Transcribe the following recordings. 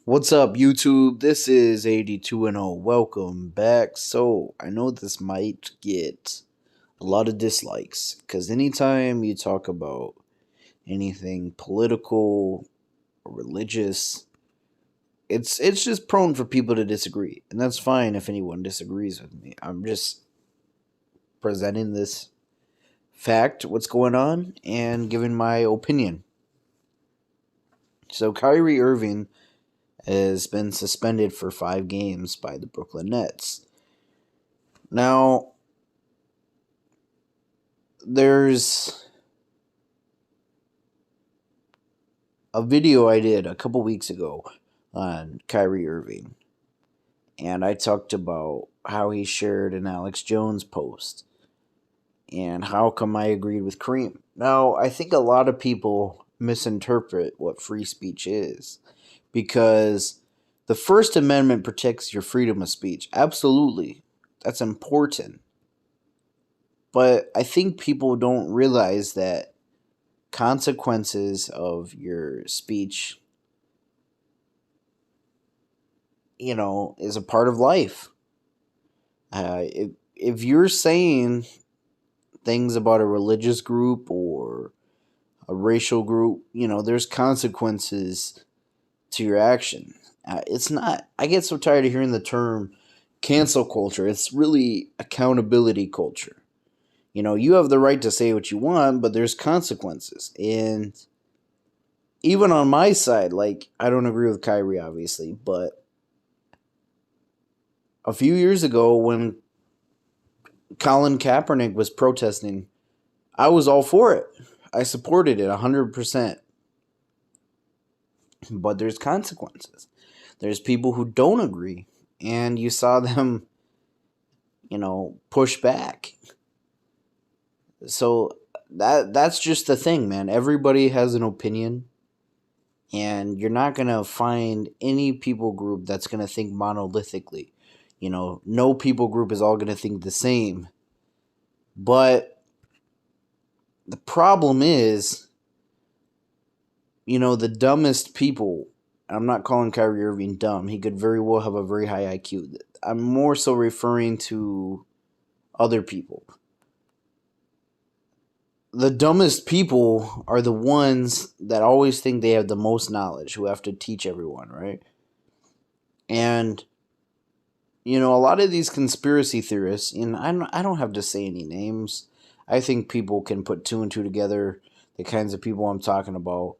What's up, YouTube? This is 82 and 0. Welcome back. So, I know this might get a lot of dislikes because anytime you talk about anything political or religious, it's just prone for people to disagree. And that's fine if anyone disagrees with me. I'm just presenting this fact, what's going on, and giving my opinion. So, Kyrie Irving has been suspended for 5 games by the Brooklyn Nets. Now, there's a video I did a couple weeks ago on Kyrie Irving, and I talked about how he shared an Alex Jones post and how come I agreed with Kareem. Now, I think a lot of people misinterpret what free speech is because the First Amendment protects your freedom of speech. Absolutely. That's important. But I think people don't realize that consequences of your speech, is a part of life. If you're saying things about a religious group or a racial group, there's consequences to your action. It's not, I get so tired of hearing the term cancel culture. It's really accountability culture. You have the right to say what you want, but there's consequences. And even on my side, like, I don't agree with Kyrie, obviously, but a few years ago when Colin Kaepernick was protesting, I was all for it. I supported it 100%. But there's consequences. There's people who don't agree, and you saw them, push back. So that's just the thing, man. Everybody has an opinion, and you're not going to find any people group that's going to think monolithically. No people group is all going to think the same. But the problem is, the dumbest people, I'm not calling Kyrie Irving dumb. He could very well have a very high IQ. I'm more so referring to other people. The dumbest people are the ones that always think they have the most knowledge, who have to teach everyone, right? And a lot of these conspiracy theorists, and I don't have to say any names. I think people can put two and two together, the kinds of people I'm talking about.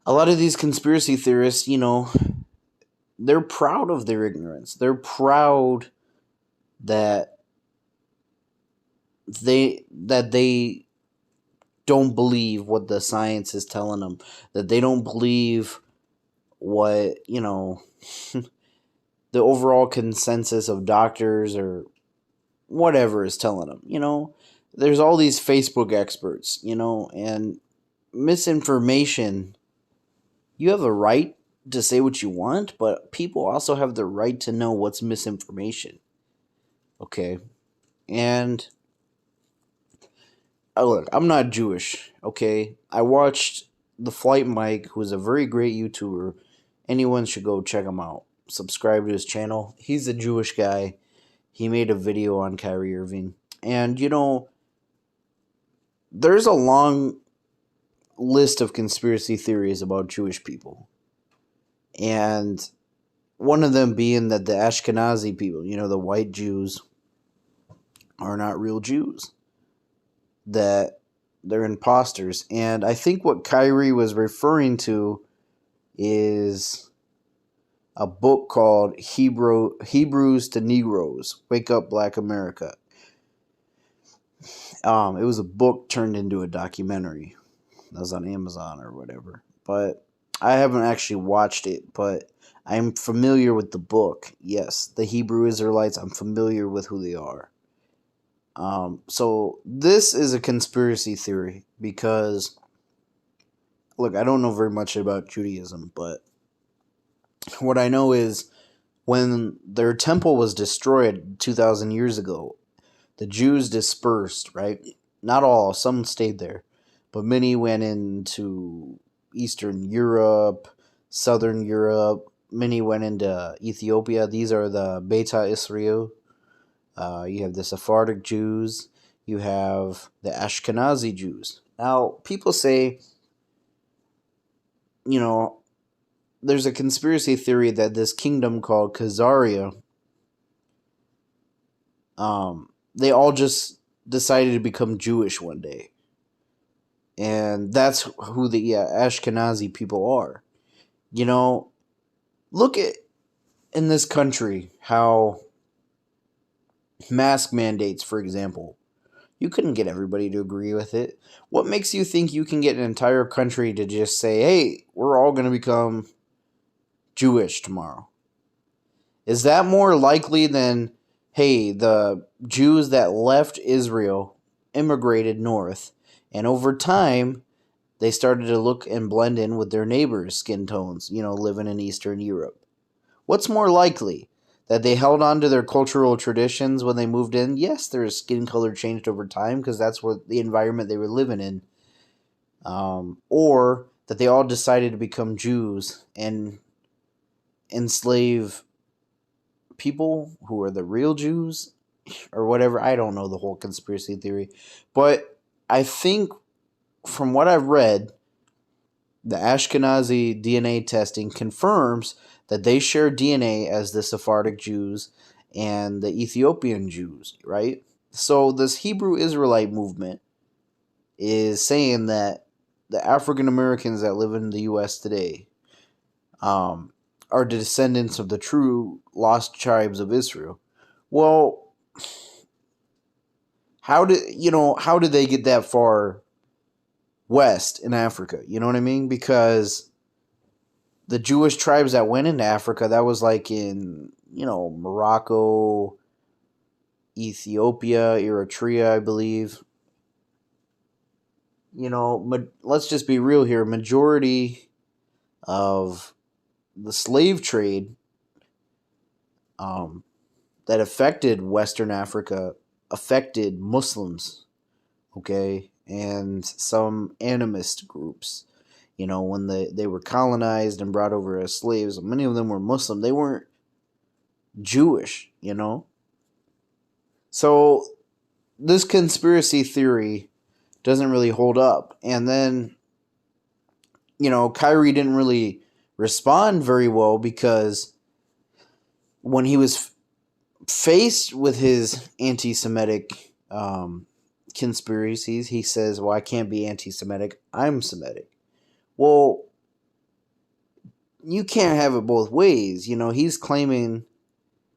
A lot of these conspiracy theorists, they're proud of their ignorance. They're proud that they don't believe what the science is telling them, that they don't believe what, the overall consensus of doctors or whatever is telling them. There's all these Facebook experts, and misinformation. You have a right to say what you want, but people also have the right to know what's misinformation. Okay? And look, I'm not Jewish, okay? I watched The Flight Mike, who's a very great YouTuber. Anyone should go check him out. Subscribe to his channel. He's a Jewish guy. He made a video on Kyrie Irving. And, there's a long list of conspiracy theories about Jewish people. And one of them being that the Ashkenazi people, the white Jews, are not real Jews. That they're imposters. And I think what Kyrie was referring to is a book called Hebrews to Negroes, Wake Up Black America. It was a book turned into a documentary. That was on Amazon or whatever. But I haven't actually watched it, but I'm familiar with the book. Yes, the Hebrew Israelites, I'm familiar with who they are. So this is a conspiracy theory because, look, I don't know very much about Judaism, but what I know is when their temple was destroyed 2,000 years ago, the Jews dispersed, right? Not all, some stayed there, but many went into Eastern Europe. Southern Europe. Many went into Ethiopia. These are the Beta Israel. You have the Sephardic Jews. You have the Ashkenazi Jews. Now, people say, you know, there's a conspiracy theory that this kingdom called Khazaria, they all just decided to become Jewish one day. And that's who the Ashkenazi people are. You know, look at in this country how mask mandates, for example, you couldn't get everybody to agree with it. What makes you think you can get an entire country to just say, hey, we're all going to become Jewish tomorrow? Is that more likely than, hey, the Jews that left Israel immigrated north, and over time, they started to look and blend in with their neighbors' skin tones, living in Eastern Europe? What's more likely? That they held on to their cultural traditions when they moved in? Yes, their skin color changed over time because that's what the environment they were living in. Or that they all decided to become Jews and enslave people who are the real Jews or whatever. I don't know the whole conspiracy theory. But I think from what I've read, the Ashkenazi DNA testing confirms that they share DNA as the Sephardic Jews and the Ethiopian Jews, right? So this Hebrew Israelite movement is saying that the African Americans that live in the U.S. today are the descendants of the true lost tribes of Israel. Well, how did they get that far west in Africa? You know what I mean? Because the Jewish tribes that went into Africa, that was like in, Morocco, Ethiopia, Eritrea, I believe. Let's just be real here. Majority of the slave trade that affected Western Africa affected Muslims, okay, and some animist groups. When they were colonized and brought over as slaves, many of them were Muslim. They weren't Jewish. So this conspiracy theory doesn't really hold up. And then, Kyrie didn't really respond very well because when he was faced with his anti-Semitic conspiracies, he says, well, I can't be anti-Semitic. I'm Semitic. Well, you can't have it both ways. He's claiming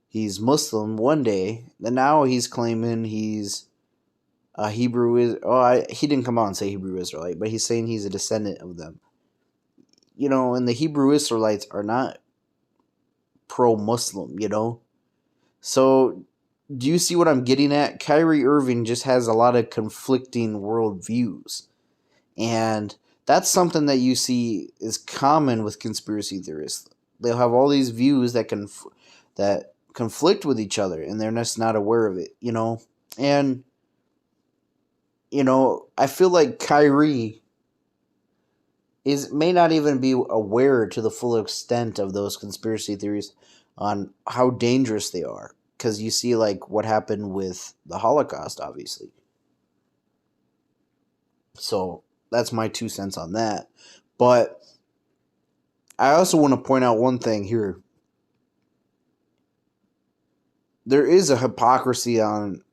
he's Muslim one day, then now he's claiming he's a Hebrew. He didn't come out and say Hebrew Israelite, but he's saying he's a descendant of them. And the Hebrew Israelites are not pro-Muslim. So, do you see what I'm getting at? Kyrie Irving just has a lot of conflicting worldviews. And that's something that you see is common with conspiracy theorists. They'll have all these views that conflict with each other, and they're just not aware of it, And, I feel like Kyrie may not even be aware to the full extent of those conspiracy theories on how dangerous they are. Because you see, like, what happened with the Holocaust, obviously. So, that's my 2 cents on that. But I also want to point out one thing here. There is a hypocrisy on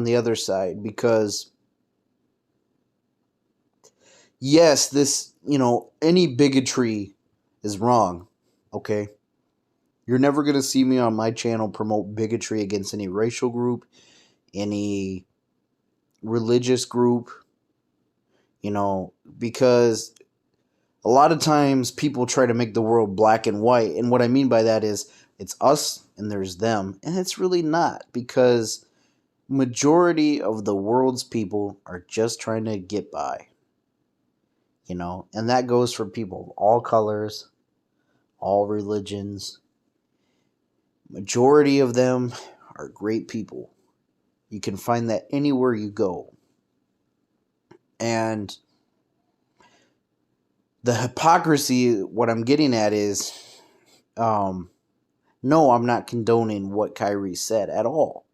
the other side because, yes, this, any bigotry is wrong, okay? You're never going to see me on my channel promote bigotry against any racial group, any religious group, because a lot of times people try to make the world black and white. And what I mean by that is it's us and there's them. And it's really not, because majority of the world's people are just trying to get by. And that goes for people of all colors, all religions. Majority of them are great people. You can find that anywhere you go. And the hypocrisy, what I'm getting at is, um, no, I'm not condoning what Kyrie said at all.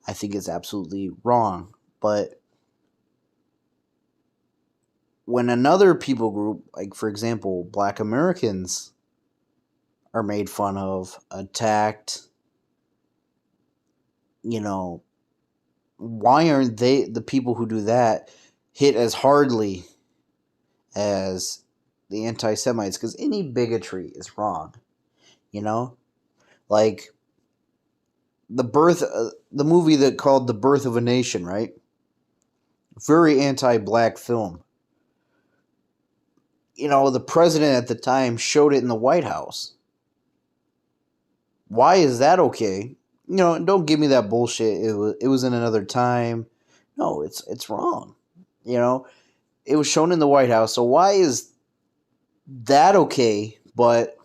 I think it's absolutely wrong. But when another people group, like for example, Black Americans, are made fun of, attacked, you know, why aren't they, the people who do that, hit as hardly as the anti Semites? Because any bigotry is wrong, you know? Like the movie that called The Birth of a Nation, right? Very anti black film. You know, the president at the time showed it in the White House. Why is that okay? You know, don't give me that bullshit. It was in another time. No, it's wrong. You know, it was shown in the White House. So why is that okay, but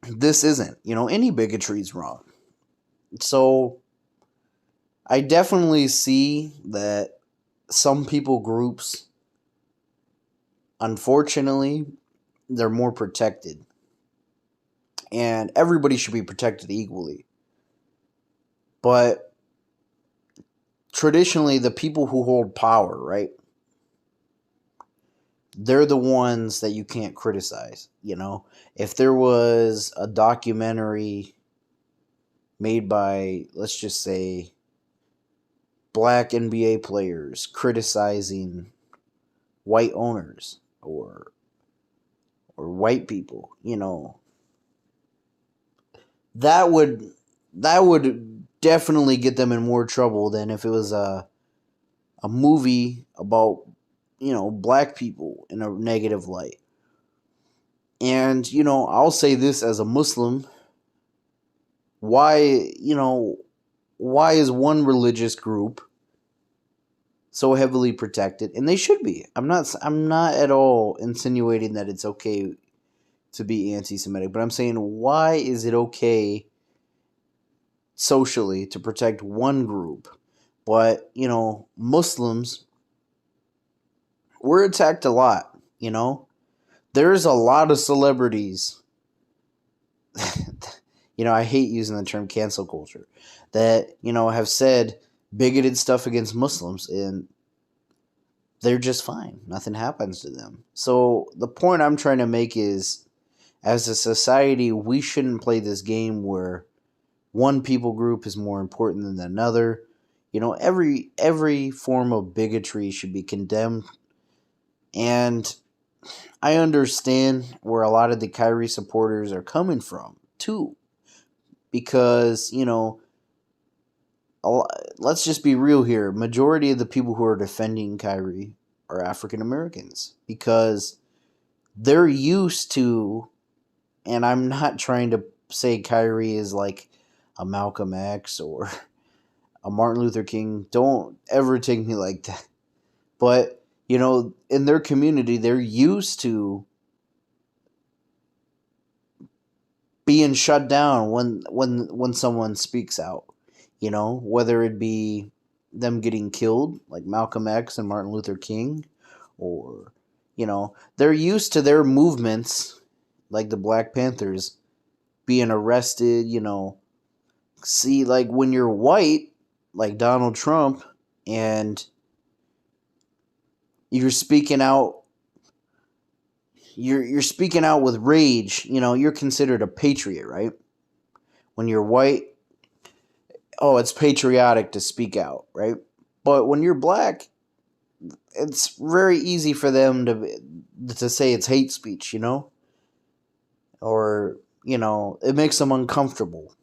this isn't? You know, any bigotry is wrong. So I definitely see that some people groups, unfortunately, they're more protected. And everybody should be protected equally. But traditionally, the people who hold power, right? They're the ones that you can't criticize, you know? If there was a documentary made by, let's just say, black NBA players criticizing white owners or white people, you know, that would definitely get them in more trouble than if it was a movie about, you know, black people in a negative light. And, you know, I'll say this as a Muslim, why, you know, why is one religious group so heavily protected? And they should be. I'm not at all insinuating that it's okay to be anti-Semitic, but I'm saying, why is it okay socially to protect one group, but, you know, Muslims, we're attacked a lot, you know? There's a lot of celebrities, you know, I hate using the term cancel culture, that, you know, have said bigoted stuff against Muslims, and they're just fine. Nothing happens to them. So the point I'm trying to make is, as a society, we shouldn't play this game where one people group is more important than another. You know, every form of bigotry should be condemned. And I understand where a lot of the Kyrie supporters are coming from too, because, you know, let's just be real here. Majority of the people who are defending Kyrie are African Americans, because they're used to, and I'm not trying to say Kyrie is like a Malcolm X or a Martin Luther King. Don't ever take me like that. But, you know, in their community, they're used to being shut down when someone speaks out. You know, whether it be them getting killed, like Malcolm X and Martin Luther King, or, you know, they're used to their movements, like the Black Panthers, being arrested, you know. See, like when you're white, like Donald Trump, and you're speaking out, you're speaking out with rage, you know, you're considered a patriot, right? When you're white, oh, it's patriotic to speak out, right? But when you're black, it's very easy for them to say it's hate speech, you know? Or, you know, it makes them uncomfortable.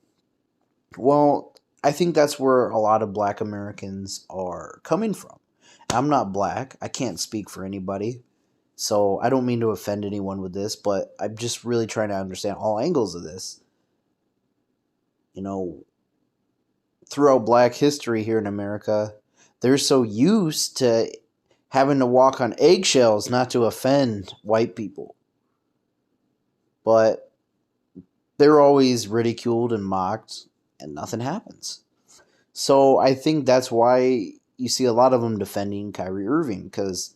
Well, I think that's where a lot of black Americans are coming from. I'm not black. I can't speak for anybody. So I don't mean to offend anyone with this, but I'm just really trying to understand all angles of this. You know, throughout black history here in America, they're so used to having to walk on eggshells not to offend white people. But they're always ridiculed and mocked, and nothing happens. So I think that's why you see a lot of them defending Kyrie Irving, because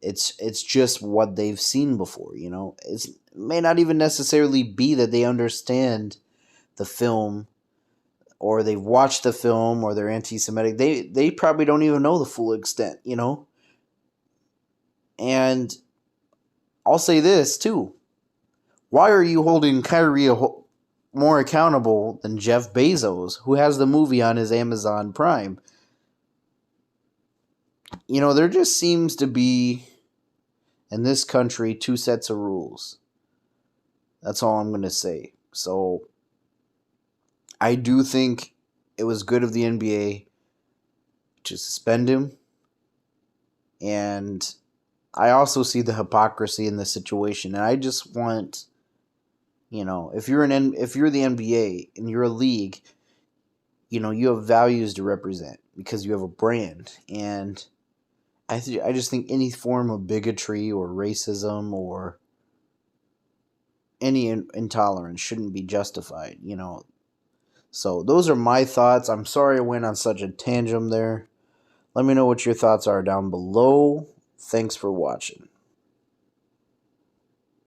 It's just what they've seen before, you know. It may not even necessarily be that they understand the film or they've watched the film or they're anti-Semitic. They probably don't even know the full extent, you know. And I'll say this too: why are you holding Kyrie more accountable than Jeff Bezos, who has the movie on his Amazon Prime? You know, there just seems to be in this country two sets of rules. That's all I'm going to say. So I do think it was good of the NBA to suspend him. And I also see the hypocrisy in the situation. And I just want, you know, if you're the NBA and you're a league, you know, you have values to represent because you have a brand. And I just think any form of bigotry or racism or any intolerance shouldn't be justified, you know. So those are my thoughts. I'm sorry I went on such a tangent there. Let me know what your thoughts are down below. Thanks for watching.